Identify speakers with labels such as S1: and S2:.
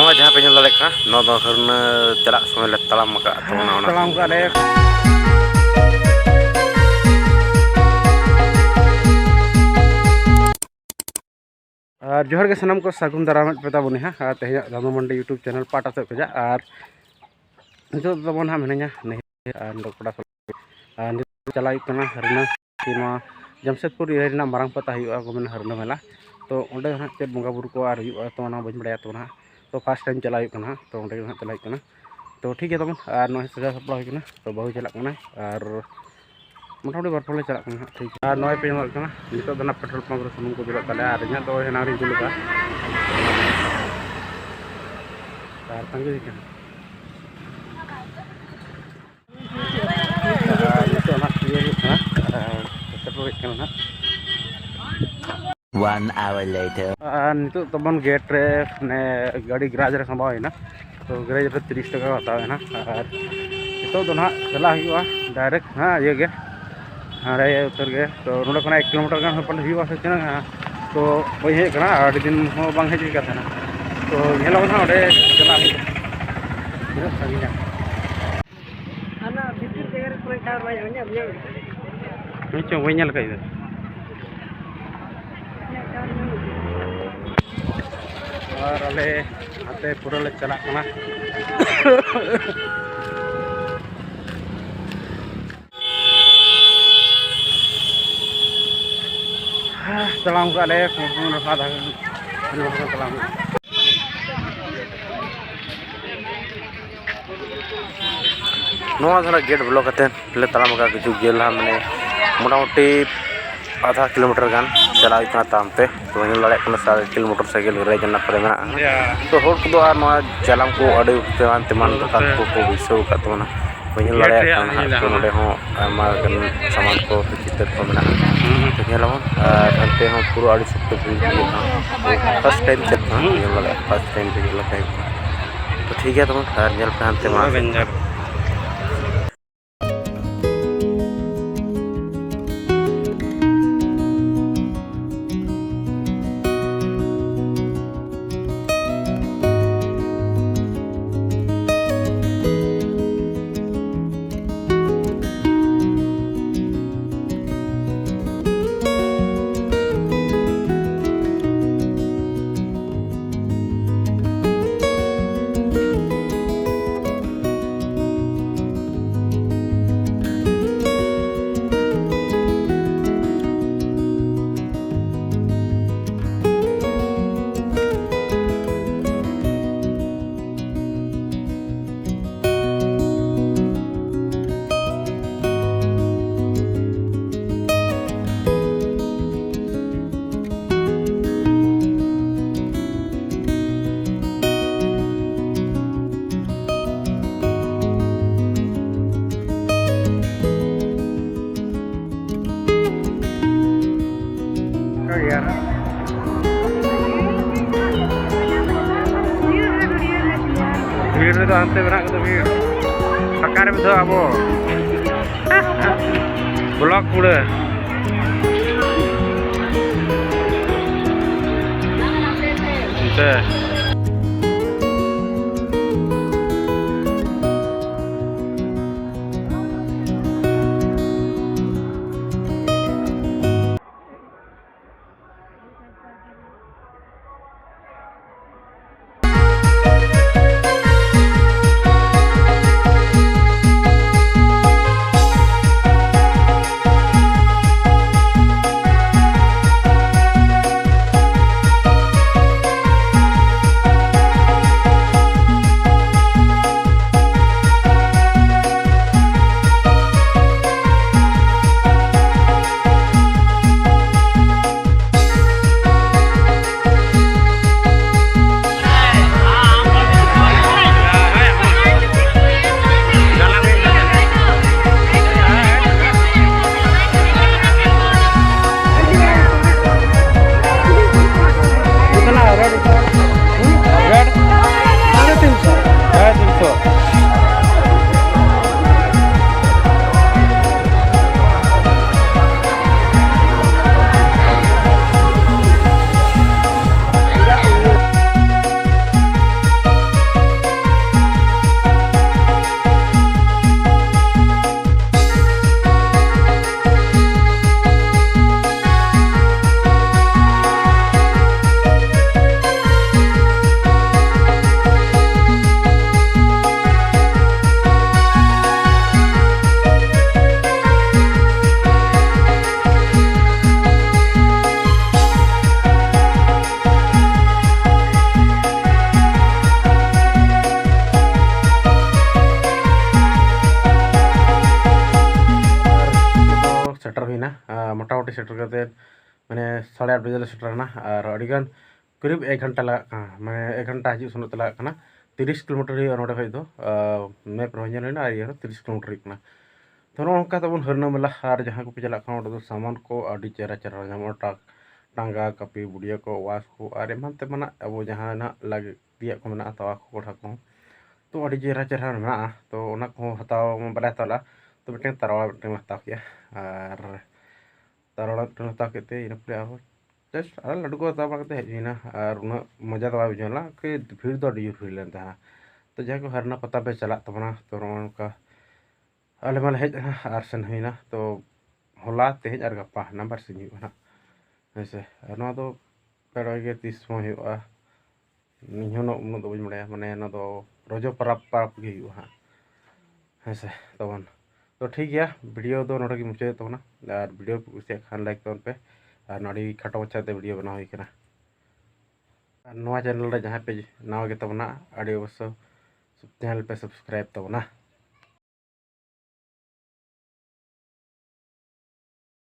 S1: नवा जहाँ पे ñel dalek ka no do harna jalak समय le talam ka to na
S2: talam ka le जोहर के सनम को सागुन दाराम पे ताबोनी हा तेज दामो मंडी यूट्यूब चैनल पाटा से खजा और नितो तबन हा मेनया नहीं नोकड़ा चला कना हरना किमा जमशेदपुर इना मारंग पता हुआ को मेन हरना मेला तो ओंडे हा चेद बंगा बुरु को आर हुआ तो ना बज बड़ाया तो ना तो फर्स्ट टाइम चला कना तो ओंडे हा चला कना तो ठीक है तबन और नय सजा सपड़ा हुई कना तो बहु चला कना और मोटामुटी बारफले चला कना ठीक और नय पे ñamल कना नितो दना पेट्रोल पंप रे सुनुम को बिला तले और इना तो हेना रि जुलका और तंगे कना नितो ना क्लियर कना पेट्रोल कना
S3: 1 hour later
S2: नितो तबन गेट रे ने गाड़ी गैराज रे संभाव है ना तो गैराज रे 30 टका हताव है ना और नितो दो ना चला हुआ डायरेक्ट हां ये गे हाँ रे उतर गए तो नोड़े 1 किलोमीटर गान पल हुआ से चना तो वही है कना आठ दिन हो बांग है का था तो हेलो ना ओडे चला बिराद सागिना आना भीतर जगह रे कोई टावर बाय होने अब नीचे वही ñal कई और अले आते पूरा ले चला कना सलाम का ले सादा सलाम
S1: नवा धरा गेट ब्लॉक करते ले तालाम का किछु गेल हा माने मोटामुटी आधा किलोमीटर गान चला इतना ताम पे तो ñel dalek kana 7 kilometre cycle रे जन्ना परे ना तो होड़ को आ नवा जालाम को अडे तेमान तेमान का को विसो का तो ना ñel dalek kana तो नोडे हो आमा गन सामान को चित्र को मना तो ñelamo अंते हो पूरा अड़ी सकते first time check ñel dalek first time पे गेला तो ठीक है तो ñel पे अंते मा भीड़ में तो अंते बना तो भीड़ पकार में तो अब ब्लॉक पूरे
S2: मोटामुटी सेटर करते मैंने 8:30 बजे सेटरना और अड़ीगान करीब 1 घंटा लगा मैं 1 घंटा हजू सुनत लगा 30 किलोमीटर नोड़े खज दो मैप रहा 30 किलोमीटर तो नौका तब हरना मेला और जहाँ को पे चला तो सामान को अड़ी चेहरा चेहरा नाम टांगा कापी बुढ़िया को वास को और एमान तेमना अब जहाँ ना लगे को मेना तवा को कोठा को तो अड़ी चेहरा चेहरा मेना तो हताव बारे हतावला तो मिट्टी तारवा मिट्टी हताव किया और तारवा मिट्टी हताव के इन जस्ट लड्डू को हताव करते हजना और उन मजा तो बुझेला कि भीड़ तो अड़ी भीड़ लेन तो जहाँ को हरना पता पे चला तबना तो नौका आले माले हेजना और सेन हुईना तो होला तेज और गप्पा नंबर से हेसे ना तो पेड़ के तीस समय उन बी बड़ा माने रजो परब परब हेसे तबन तो ठीक गया वीडियो तो नोड़े मुचाद तबना और वीडियो कुछ खान लाइक तबन पे और नोड़ी खाटो मच्छाते वीडियो बना हुई चैनल रे जहाँ पे नवा के तबना अवश्य चैनल पे सब्सक्राइब तबना।